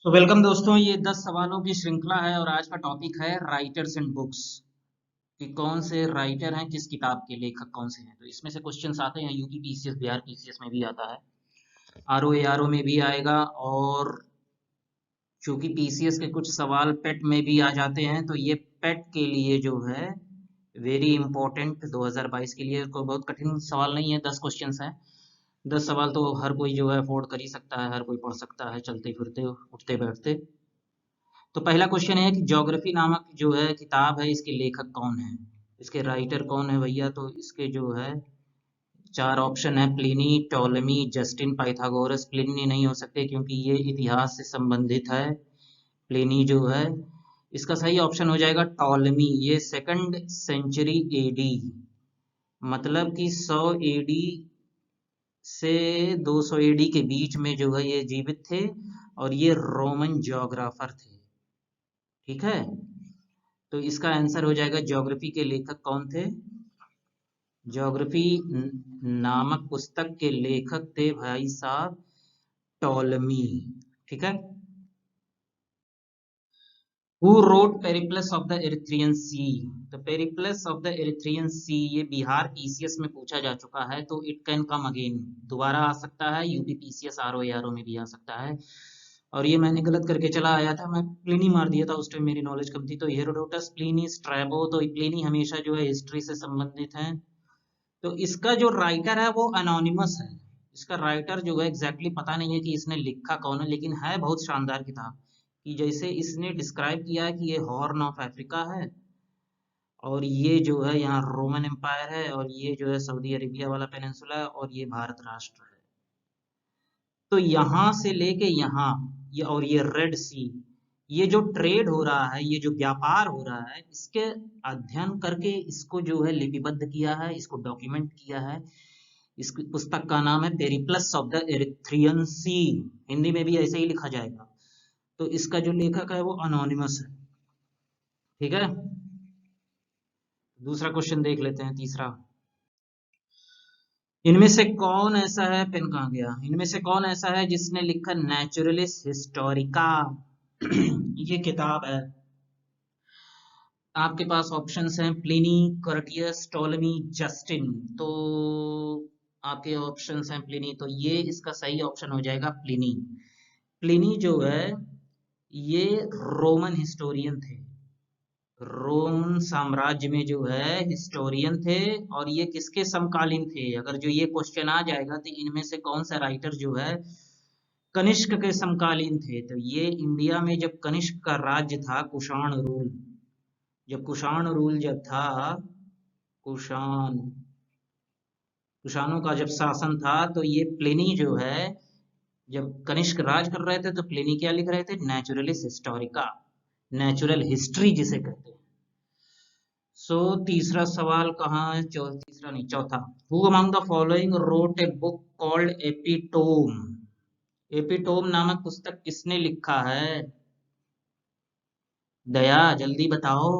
Welcome दोस्तों, ये 10 सवालों की श्रृंखला है और आज का टॉपिक है राइटर्स एंड बुक्स कि कौन से राइटर हैं, किस किताब के लेखक कौन से हैं। तो इसमें से क्वेश्चंस आते हैं, यूपी पीसीएस बिहार पीसीएस में भी आता है, आरओ एआरओ में भी आएगा, और चूंकि पीसीएस के कुछ सवाल पेट में भी आ जाते हैं तो ये पेट के लिए जो है वेरी इंपॉर्टेंट 2022 के लिए कोई बहुत कठिन सवाल नहीं है। 10 क्वेश्चंस हैं, 10 सवाल तो हर कोई जो है अफोर्ड कर ही सकता है, हर कोई पढ़ सकता है चलते फिरते उठते बैठते। तो पहला क्वेश्चन है कि ज्योग्राफी नामक जो है किताब है, इसके लेखक कौन है, इसके राइटर कौन है भैया। तो इसके जो है चार ऑप्शन है, Pliny, Ptolemy, Justin, Pythagoras. Pliny नहीं हो सकते क्योंकि ये इतिहास से संबंधित है। प्लिनी जो है इसका सही ऑप्शन हो जाएगा टॉलेमी। ये 2nd सेंचुरी एडी, मतलब कि 100 एडी से 200 एडी के बीच में जो है ये जीवित थे, और ये रोमन ज्योग्राफर थे। ठीक है, तो इसका आंसर हो जाएगा ज्योग्राफी के लेखक कौन थे। ज्योग्राफी नामक पुस्तक के लेखक थे भाई साहब टॉलमी। ठीक है। Who wrote Periplus of the Erythraean Sea. तो Periplus of the Erythraean Sea ये बिहार पीसीएस में पूछा जा चुका है, तो इट कैन कम अगेन, दोबारा आ सकता है, यूपी पीसीएस आरओ एआरओ में भी आ सकता है। और ये मैंने गलत करके चला आया था, मैं प्लिनी मार दिया था, उस टाइम मेरी नॉलेज कम थी। तो हेरोडोटस, प्लिनी, स्ट्रैबो। तो प्लिनी हमेशा जो है हिस्ट्री से संबंधित है। तो इसका जो राइटर है वो अनोनिमस है। इसका राइटर जो है एग्जैक्टली पता नहीं है कि इसने लिखा कौन है, लेकिन है बहुत शानदार किताब। कि जैसे इसने डिस्क्राइब किया है कि ये हॉर्न ऑफ अफ्रीका है, और ये जो है यहाँ रोमन एम्पायर है, और ये जो है सऊदी अरेबिया वाला पेनिनसुला है, और ये भारत राष्ट्र है। तो यहाँ से लेके यहाँ ये, और ये रेड सी, ये जो ट्रेड हो रहा है, ये जो व्यापार हो रहा है, इसके अध्ययन करके इसको जो है लिपिबद्ध किया है, इसको डॉक्यूमेंट किया है। इस पुस्तक का नाम है पेरिप्लस ऑफ द एरिथ्रियन सी। हिंदी में भी ऐसे ही लिखा जाएगा। तो इसका जो लेखक है वो अनोनिमस है। ठीक है, दूसरा क्वेश्चन देख लेते हैं, तीसरा। इनमें से कौन ऐसा है, पेन कहाँ गया, इनमें से कौन ऐसा है जिसने लिखा नेचुरलिस्ट हिस्टोरिका ये किताब है। आपके पास ऑप्शंस हैं, प्लिनी, कर्टियस, टोलेमी, जस्टिन। तो आपके ऑप्शंस हैं प्लिनी, तो ये इसका सही ऑप्शन हो जाएगा प्लिनी। प्लिनी जो है ये रोमन हिस्टोरियन थे, रोमन साम्राज्य में जो है हिस्टोरियन थे, और ये किसके समकालीन थे। अगर जो ये क्वेश्चन आ जाएगा तो इनमें से कौन सा राइटर जो है कनिष्क के समकालीन थे। तो ये इंडिया में जब कनिष्क का राज्य था, कुषाण रूल, जब कुषाण रूल जब था, कुषाण कुषाणों का जब शासन था, तो ये प्लिनी जो है जब कनिष्क राज कर रहे थे, तो प्लिनी क्या लिख रहे थे, नेचुरलिस्ट हिस्टोरिका, नेचुरल हिस्ट्री जिसे कहते हैं। तीसरा सवाल कहाँ है, तीसरा नहीं, चौथा। Who among the following road a book called epitome. Epitome नामक पुस्तक किसने लिखा है, दया जल्दी बताओ।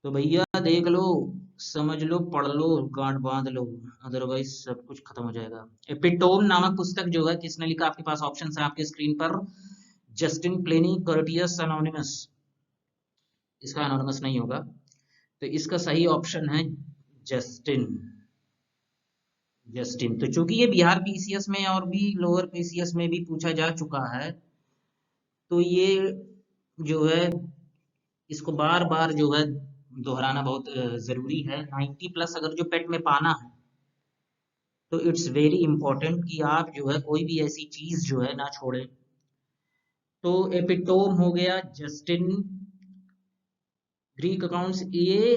तो भैया देख लो, समझ लो, पढ़ लो, गांठ बांध लो, अदरवाइज सब कुछ खत्म हो जाएगा। एपिटोम नामक पुस्तक जो है किसने लिखा, आपके पास ऑप्शन है आपके स्क्रीन पर, जस्टिन, प्लिनी, कर्टियस, एनोनिमस। इसका एनोनिमस नहीं होगा, तो इसका सही ऑप्शन है जस्टिन। जस्टिन, तो चूंकि ये बिहार पीसीएस में और भी लोअर पीसीएस में भी पूछा जा चुका है, तो ये जो है इसको बार बार जो है दोहराना बहुत जरूरी है। 90 प्लस अगर जो पेट में पाना है, तो इट्स वेरी इंपॉर्टेंट कि आप जो है कोई भी ऐसी चीज जो है ना छोड़े। तो एपिटोम हो गया, जस्टिन, ग्रीक अकाउंट्स, ये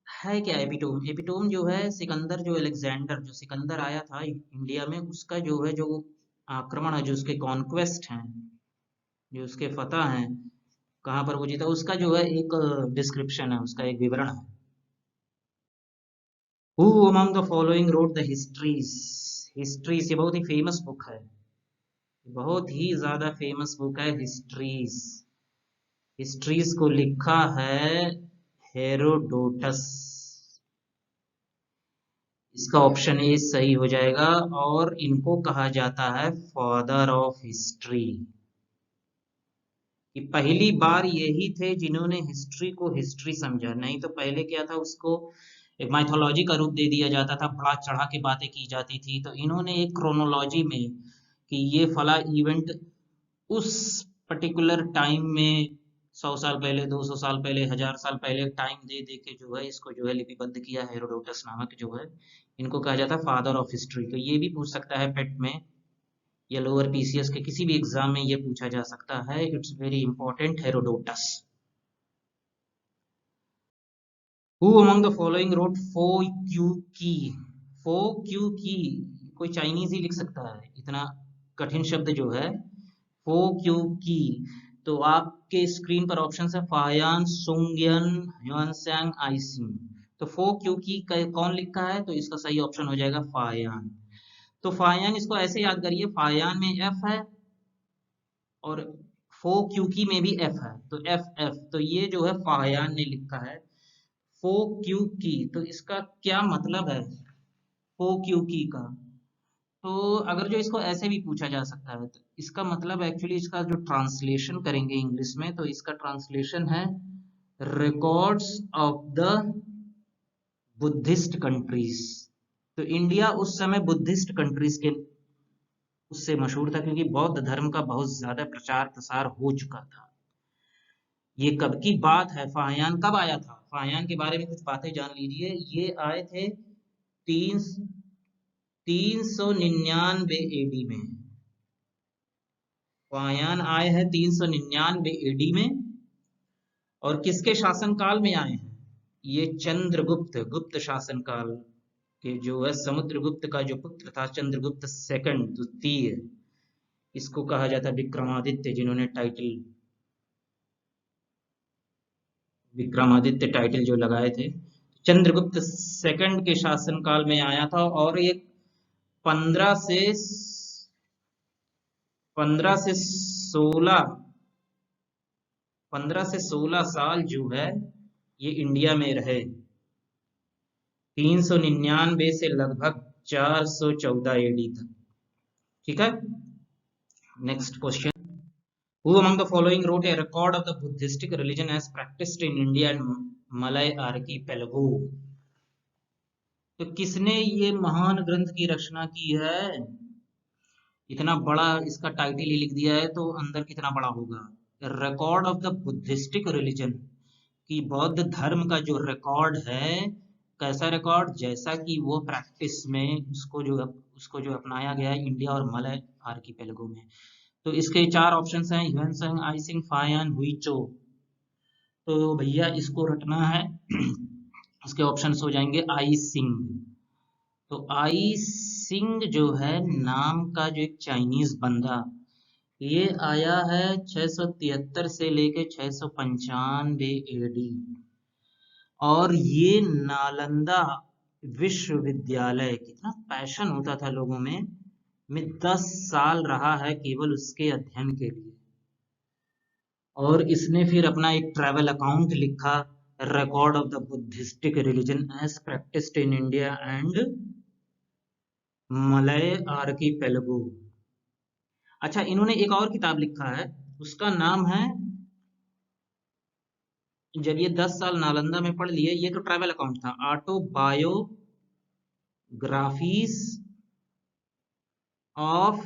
है क्या एपिटोम। एपिटोम जो है सिकंदर, जो अलेक्जेंडर, जो सिकंदर आया था इंडिया में, उसका जो है जो आक्रमण है, जो उसके कॉन्क्वेस्ट हैं, जो उसके फतह हैं, कहाँ पर वो जीता, उसका जो है एक डिस्क्रिप्शन है, उसका एक विवरण है। Who among the following wrote the histories. Histories ये बहुत ही फेमस बुक है, बहुत ही ज्यादा फेमस बुक है हिस्ट्रीज। हिस्ट्रीज को लिखा है हेरोडोटस। इसका ऑप्शन ए सही हो जाएगा, और इनको कहा जाता है फादर ऑफ हिस्ट्री। कि पहली बार यही थे जिन्होंने हिस्ट्री को हिस्ट्री समझा। नहीं तो पहले क्या था, उसको एक माइथोलॉजी का रूप दे दिया जाता था, बढ़ा चढ़ा के बातें की जाती थी। तो इन्होंने एक क्रोनोलॉजी में कि ये फला इवेंट उस पर्टिकुलर टाइम में 100 साल पहले, 200 साल पहले, 1000 साल पहले टाइम दे दे के जो है इसको जो है लिपिबद्ध किया। हेरोडोटस नामक जो है, इनको कहा जाता है फादर ऑफ हिस्ट्री। तो ये भी पूछ सकता है पेट में या लोअर पीसीएस के किसी भी एग्जाम में ये पूछा जा सकता है। It's very important, Herodotus. Who among the following wrote फो क्यू की? फो क्यू की कोई चाइनीज ही लिख सकता है, इतना कठिन शब्द जो है फो क्यू की। तो आपके स्क्रीन पर ऑप्शन है फायान, सुंगयन, ह्यूनसैंग, आइसिंग। तो फो क्यू की कौन लिखा है? तो इसका सही ऑप्शन हो जाएगा फायान। तो फायान, इसको ऐसे याद करिए, फायान में एफ है और फो क्यू की में भी एफ है, तो एफ एफ। तो ये जो है फायान ने लिखा है फो क्यू की। तो इसका क्या मतलब है फो क्यू की का? तो अगर जो इसको ऐसे भी पूछा जा सकता है, तो इसका मतलब एक्चुअली इसका जो ट्रांसलेशन करेंगे इंग्लिश में, तो इसका ट्रांसलेशन है records of the Buddhist countries. तो इंडिया उस समय बुद्धिस्ट कंट्रीज के उससे मशहूर था, क्योंकि बौद्ध धर्म का बहुत ज्यादा प्रचार प्रसार हो चुका था। ये कब की बात है? फाहियान कब आया था? फाहियान के बारे में कुछ बातें जान लीजिए। ये आए थे 399 एडी में। फाहियान आए हैं 399 एडी में। और किसके शासनकाल में आए हैं? ये चंद्रगुप्त, गुप्त शासनकाल के जो है समुद्रगुप्त का जो पुत्र था, चंद्रगुप्त सेकंड, द्वितीय, इसको कहा जाता है विक्रमादित्य, जिन्होंने टाइटल विक्रमादित्य टाइटल जो लगाए थे। चंद्रगुप्त सेकंड के शासनकाल में आया था। और ये 15 से 16 साल जो है ये इंडिया में रहे। 399 से लगभग 414 एडी तक। ठीक है, next question. Who among the following wrote a record of the Buddhistic religion as practiced in India and Malay archipelago? तो किसने ये महान ग्रंथ की रचना की है? इतना बड़ा इसका टाइटल ही लिख दिया है, तो अंदर कितना बड़ा होगा? Record of the Buddhistic religion, कि बौद्ध धर्म का जो रिकॉर्ड है। कैसा रिकॉर्ड? जैसा कि वो प्रैक्टिस में उसको जो अपनाया गया है इंडिया और मलय आर्कीपेलगो में। तो इसके 4 ऑप्शंस हैं, ह्यूएनसांग, आइसिंग, फायान, हुइचो। तो भैया इसको रटना है। इसके ऑप्शंस हो जाएंगे आई सिंह। तो आई सिंह जो है नाम का जो एक चाइनीज बंदा, ये आया है 673 से लेके 695 एडी। और ये नालंदा विश्वविद्यालय, कितना पैशन होता था लोगों में 10 साल रहा है केवल उसके अध्ययन के लिए। और इसने फिर अपना एक ट्रैवल अकाउंट लिखा, record of the Buddhistic religion as practised in India and Malay archipelago. अच्छा, इन्होंने एक और किताब लिखा है, उसका नाम है, जब ये 10 साल नालंदा में पढ़ लिए, ये तो ट्रैवल अकाउंट था, autobiographies of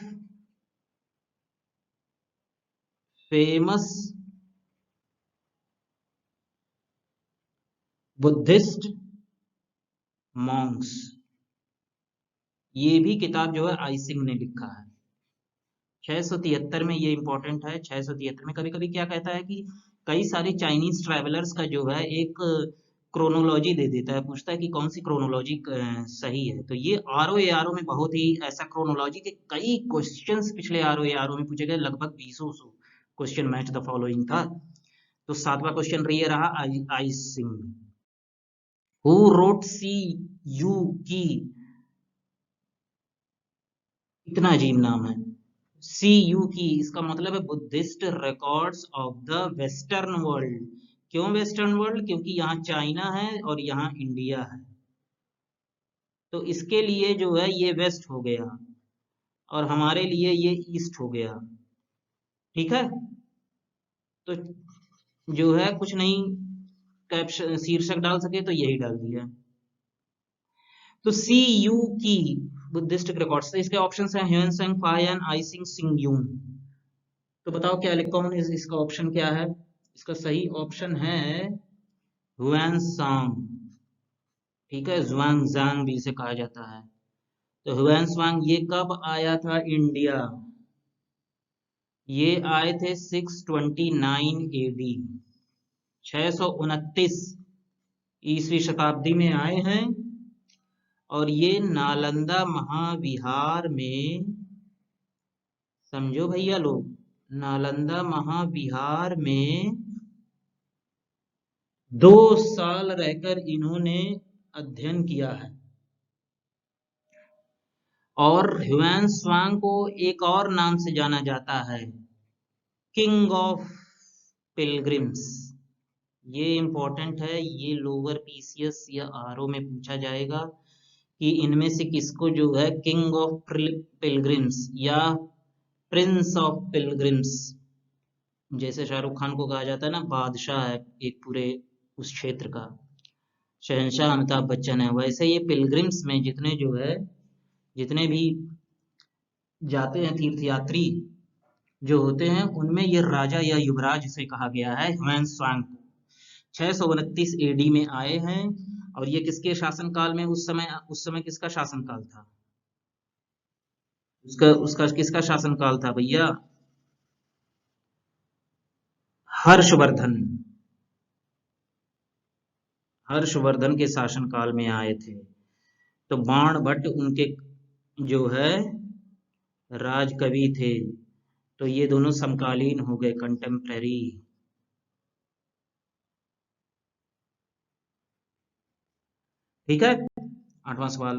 famous Buddhist Monks. ये भी किताब जो है आई सिंह ने लिखा है। 673 में, ये इंपॉर्टेंट है। 673 में कभी कभी क्या कहता है कि कई सारे चाइनीज ट्रैवलर्स का जो है एक क्रोनोलॉजी दे देता है, पूछता है कि कौन सी क्रोनोलॉजी सही है। तो ये आरओ में बहुत ही ऐसा क्रोनोलॉजी के कई क्वेश्चंस पिछले आरओ में पूछे गए, लगभग 20 क्वेश्चन मैच द फॉलोइंग था। तो 7वां क्वेश्चन ये रहा I Tsing. Who wrote Si Yu Ki? इतना अजीब नाम है, सी यू की। इसका मतलब है Buddhist records of the western world. क्यों वेस्टर्न वर्ल्ड? क्योंकि यहाँ चाइना है और यहाँ इंडिया है, तो इसके लिए जो है ये वेस्ट हो गया और हमारे लिए ये ईस्ट हो गया। ठीक है, तो जो है कुछ नहीं कैप्शन शीर्षक डाल सके तो यही डाल दिया। तो सी यू की बुद्धिस्ट रिकॉर्ड्स, इसके ऑप्शंस हैं ह्यून सेंग, फायन, आइसिंग, सिंगयून। तो बताओ क्या कौन इसका ऑप्शन क्या है? इसका सही ऑप्शन है हुआनसांग। ठीक है, जुआंगजांग भी इसे कहा जाता है। तो हुआनसांग ये कब आया था इंडिया? ये आए थे 629 एडी, 629 ईसवी शताब्दी में आए हैं। और ये नालंदा महाविहार में, समझो भैया लोग, नालंदा महाविहार में 2 साल रहकर इन्होंने अध्ययन किया है। और ह्यूआनसांग को एक और नाम से जाना जाता है, किंग ऑफ पिलग्रिम्स। ये इंपॉर्टेंट है, ये लोअर पीसीएस या आरओ में पूछा जाएगा कि इनमें से किसको जो है किंग ऑफ पिलग्रिम्स या प्रिंस ऑफ पिलग्रिम्स, जैसे शाहरुख खान को कहा जाता है ना बादशाह है एक पूरे उस क्षेत्र का, शहंशाह अमिताभ बच्चन है, वैसे ये पिलग्रिम्स में जितने जो है, जितने भी जाते हैं तीर्थयात्री जो होते हैं, उनमें ये राजा या युवराज से कहा गया है ह्यूआनसांग को। 629 एडी में आए हैं। और ये किसके शासनकाल में, उस समय किसका शासनकाल था? उसका उसका किसका शासनकाल था भैया? हर्षवर्धन। हर्षवर्धन के शासनकाल में आए थे। तो बाण भट्ट उनके जो है राजकवि थे। तो ये दोनों समकालीन हो गए, कंटेम्पररी। ठीक है, 8वां सवाल।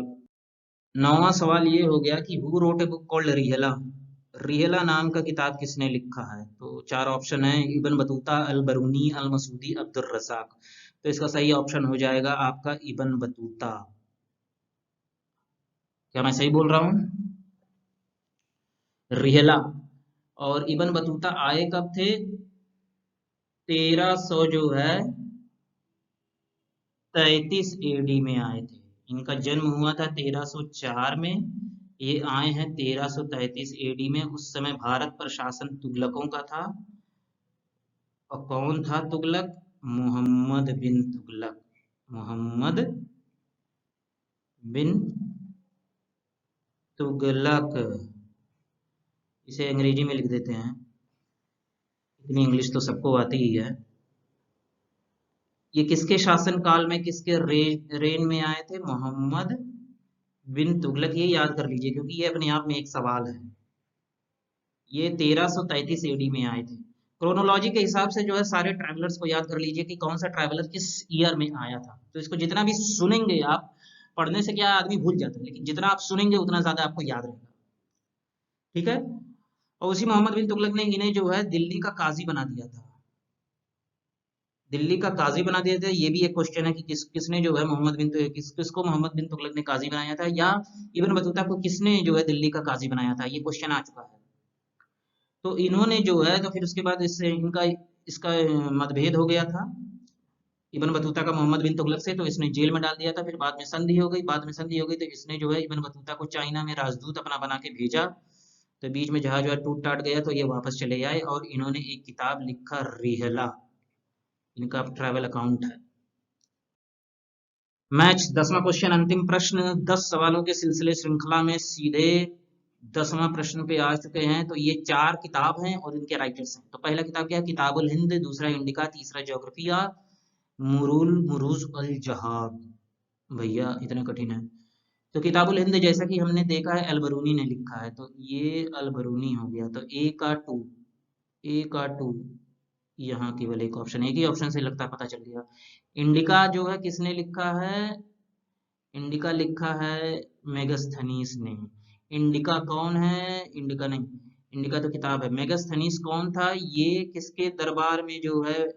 9वां सवाल ये हो गया कि who wrote a book called Rihla. Rihla नाम का किताब किसने लिखा है? तो 4 ऑप्शन है, इब्न बतूता, अल बरूनी, अल मसूदी, अब्दुर रज़ाक। तो इसका सही ऑप्शन हो जाएगा आपका इब्न बतूता। क्या मैं सही बोल रहा हूँ? रिहला और इब्न बतूता आए कब थे? 1300 जो है 33 एडी में आए थे। इनका जन्म हुआ था 1304 में, ये आए हैं 1333 एडी में। उस समय भारत पर शासन तुगलकों का था। और कौन था तुगलक? मोहम्मद बिन तुगलक। मोहम्मद बिन तुगलक। इसे अंग्रेजी में लिख देते हैं, इतनी इंग्लिश तो सबको आती ही है। ये किसके शासन काल में, किसके रेन में आए थे? मोहम्मद बिन तुगलक। ये याद कर लीजिए क्योंकि ये अपने आप में एक सवाल है। ये 1333 एडी में आए थे। क्रोनोलॉजी के हिसाब से जो है सारे ट्रैवलर्स को याद कर लीजिए कि कौन सा ट्रैवलर किस ईयर में आया था। तो इसको जितना भी सुनेंगे आप, पढ़ने से क्या आदमी भूल जाता है, लेकिन जितना आप सुनेंगे उतना ज्यादा आपको याद रहेगा। ठीक है। और उसी मोहम्मद बिन तुगलक ने इन्हें जो है दिल्ली का काजी बना दिया था। दिल्ली का काजी बना दिया था। ये भी एक क्वेश्चन है कि किसने जो है किसको मोहम्मद बिन तुगलक ने काजी बनाया था, या इब्न बतूता को किसने जो है दिल्ली का काजी बनाया था, ये क्वेश्चन आ चुका है। तो इन्होंने जो है, तो फिर उसके बाद इससे इनका इसका मतभेद हो गया था इब्न बतूता का मोहम्मद बिन तुगलक से। तो इसने जेल में डाल दिया था। फिर बाद में संधि हो गई, तो इसने जो है इब्न बतूता को चाइना में राजदूत अपना बना के भेजा। तो बीच में जहाज टूट टाट गया, तो ये वापस चले आए और इन्होंने एक किताब लिखा, रिहला। इनका ट्रैवल अकाउंट है। मैच 10वां क्वेश्चन, अंतिम प्रश्न। 10 सवालों के सिलसिले श्रृंखला में सीधे 10वां प्रश्न पे आ चुके हैं। तो ये 4 किताब हैं और इनके राइटर्स हैं। तो पहला किताब क्या है? किताबुल हिंद। दूसरा इंडिका। तीसरा ज्योग्राफिया, मुरुल मुरूज अल जहाब। भैया इतना कठिन है। तो किताबुल हिंद जैसा कि हमने देखा है अलबरूनी ने लिखा है, तो ये अलबरूनी हो गया। तो ए का टू यहाँ केवल एक ऑप्शन, एक ही ऑप्शन से लगता पता चल गया। इंडिका जो है किसने लिखा है? इंडिका लिखा है मेगस्थनीस ने। इंडिका कौन है? इंडिका नहीं, इंडिका तो किताब है। मेगस्थनीस कौन था? ये किसके दरबार में जो है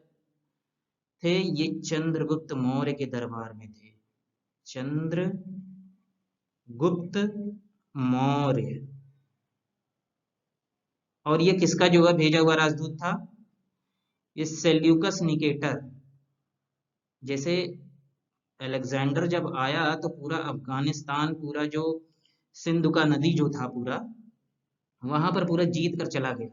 थे? ये चंद्रगुप्त मौर्य के दरबार में थे। चंद्रगुप्त मौर्य। और ये किसका जो है भेजा हुआ राजदूत था? ये सेल्यूकस निकेटर, जैसे अलेक्जेंडर जब आया तो पूरा अफगानिस्तान, पूरा जो सिंधु का नदी जो था पूरा, वहां पर पूरा जीत कर चला गया।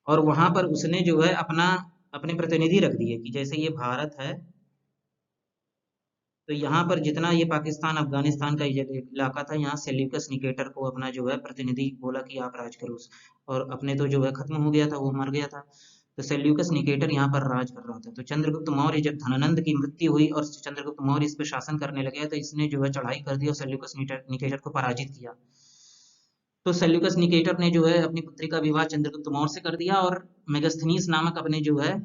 और वहां पर उसने जो है अपना अपने प्रतिनिधि रख दिए कि जैसे ये भारत है, तो यहाँ पर जितना ये पाकिस्तान अफगानिस्तान का ये इलाका था, यहाँ सेल्यूकस निकेटर को अपना जो है प्रतिनिधि बोला कि आप राज करो। और अपने तो जो है खत्म हो गया था, वो मर गया था, तो सेल्यूकस निकेटर यहाँ पर राज कर रहा था। तो चंद्रगुप्त मौर्य जब धनानंद की मृत्यु हुई और चंद्रगुप्त मौर्य इस पर शासन करने लगे, तो इसने जो है चढ़ाई कर दी और सेल्यूकस निकेटर को पराजित किया। तो सेल्यूकस निकेटर ने जो है अपनी पुत्री का विवाह चंद्रगुप्त मौर्य से कर दिया और मेगस्थनीज नामक अपने जो है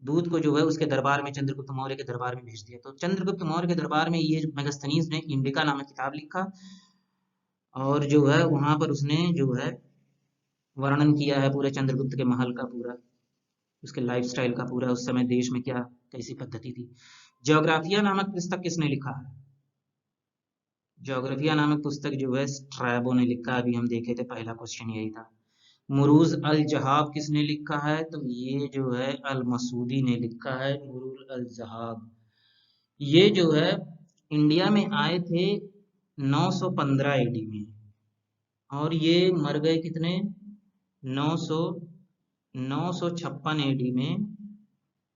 दूत को जो है उसके दरबार में, चंद्रगुप्त मौर्य के दरबार में भेज दिया। तो चंद्रगुप्त मौर्य के दरबार में ये मेगस्थनीज ने इंडिका नामक किताब लिखा और जो है वहां पर उसने जो है वर्णन किया है पूरे चंद्रगुप्त के महल का, पूरा उसके लाइफस्टाइल का, पूरा उस समय देश में क्या कैसी पद्धति थी। ज्योग्राफिया नामक पुस्तक किसने लिखा है? ज्योग्राफिया नामक पुस्तक जो है स्ट्रैबो ने लिखा। अभी हम देखे थे, पहला क्वेश्चन यही था। मुरूज अल जहाब किसने लिखा है? तो ये जो है अल मसूदी ने लिखा है, मुरूज अल जहाब। ये जो है इंडिया में आए थे 915 एडी में, और ये मर गए कितने, 900 956 एडी में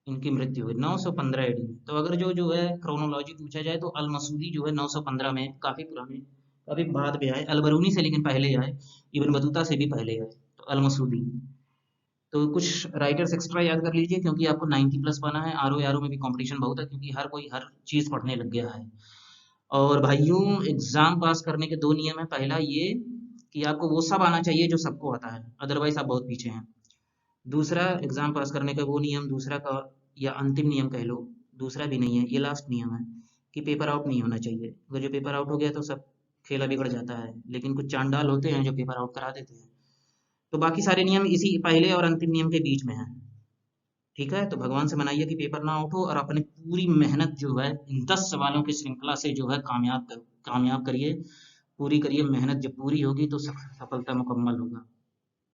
इनकी मृत्यु हुई, 915 एडी में। तो अगर जो है क्रोनोलॉजी पूछा जाए तो अल मसूदी जो है 915 में, काफी पुराने, काफी बाद में आए। अल बरूनी से लेकिन पहले आए, इब्न बतूता से भी पहले आए, तो अल मसूदी। तो कुछ राइटर्स एक्स्ट्रा याद कर लीजिए, क्योंकि आपको 90 प्लस पाना है। आर ओ में भी कंपटीशन बहुत है, क्योंकि हर कोई हर चीज पढ़ने लग गया है। और भाइयों, एग्जाम पास करने के 2 नियम है। पहला ये कि आपको वो सब आना चाहिए जो सबको आता है, अदरवाइज आप बहुत पीछे हैं। दूसरा, एग्जाम पास करने का वो नियम, दूसरा का या अंतिम नियम कह लो, दूसरा भी नहीं है, ये लास्ट नियम है कि पेपर आउट नहीं होना चाहिए। अगर जो पेपर आउट हो गया तो सब खेला बिगड़ जाता है, लेकिन कुछ चांडाल होते हैं जो पेपर आउट करा देते हैं। तो बाकी सारे नियम इसी पहले और अंतिम नियम के बीच में है। ठीक है, तो भगवान से मनाइए कि पेपर ना आउट हो, और अपनी पूरी मेहनत जो है इन 10 सवालों की श्रृंखला से जो है कामयाब करिए, पूरी करिए। मेहनत जब पूरी होगी तो सफलता मुकम्मल होगा।